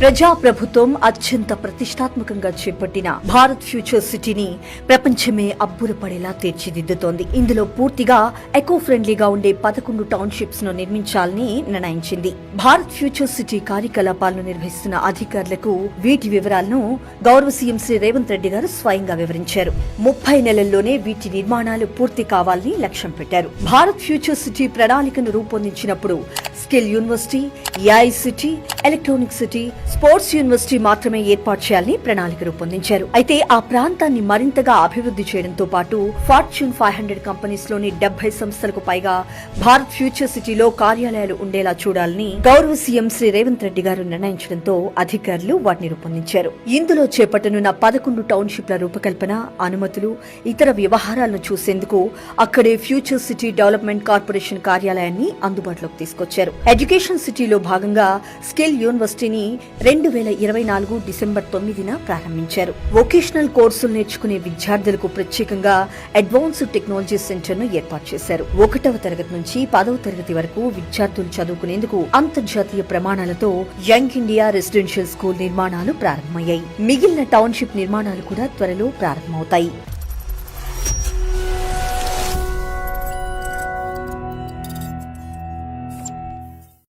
ప్రజాప్రభుత్వం అత్యంత ప్రతిష్టాత్మకంగా చేపట్టిన భారత్ ఫ్యూచర్ సిటీని ప్రపంచమే అబ్బురపడేలా తీర్చిదిద్దుతోంది. ఇందులో పూర్తిగా ఎకో ఫ్రెండ్లీగా ఉండే 11 టౌన్షిప్స్ ను నిర్మించాలని నిర్ణయించింది. భారత్ ఫ్యూచర్ సిటీ కార్యకలాపాలను నిర్వహిస్తున్న అధికారులకు వీటి వివరాలను గౌరవ సీఎం శ్రీ రేవంత్ రెడ్డి గారు స్వయంగా వివరించారు. 30 నెలల్లోనే వీటి నిర్మాణాలు పూర్తి కావాలని లక్ష్యం పెట్టారు. భారత్ ఫ్యూచర్ సిటీ ప్రణాళికను రూపొందించినప్పుడు skill university, AI city, electronic city, sports university మాత్రమే ఏర్పాటు చేయాలని ప్రణాళిక రూపొందించారు. అయితే ఆ ప్రాంతాన్ని మరింతగా అభివృద్ధి చేయడంతో పాటు ఫార్చ్యూన్ 500 కంపెనీస్ లోని 70 సంస్థలకు పైగా భారత్ ఫ్యూచర్ సిటీలో కార్యాలయాలు ఉండేలా చూడాలని గౌరవ సీఎం శ్రీ రేవంత్ రెడ్డి గారు నిర్ణయించడంతో అధికారులు వాటిని రూపొందించారు. ఇందులో చేపట్టనున్న 11 టౌన్షిప్ల రూపకల్పన, అనుమతులు, ఇతర వ్యవహారాలను చూసేందుకు అక్కడే ఫ్యూచర్ సిటీ డెవలప్మెంట్ కార్పొరేషన్ కార్యాలయాన్ని అందుబాటులోకి తీసుకొచ్చారు. ఎడ్యుకేషన్ సిటీలో భాగంగా స్కిల్ యూనివర్సిటీని 2024 డిసెంబర్ 9న ప్రారంభించారు. వొకేషనల్ కోర్సులు నేర్చుకునే విద్యార్థులకు ప్రత్యేకంగా అడ్వాన్స్డ్ టెక్నాలజీ సెంటర్ ను ఏర్పాటు చేశారు. 1వ తరగతి నుంచి 10వ తరగతి వరకు విద్యార్థులు చదువుకునేందుకు అంతర్జాతీయ ప్రమాణాలతో యంగ్ ఇండియా రెసిడెన్షియల్ స్కూల్ నిర్మాణాలు ప్రారంభమయ్యాయి. మిగిలిన టౌన్షిప్ నిర్మాణాలు కూడా త్వరలో ప్రారంభమవుతాయి.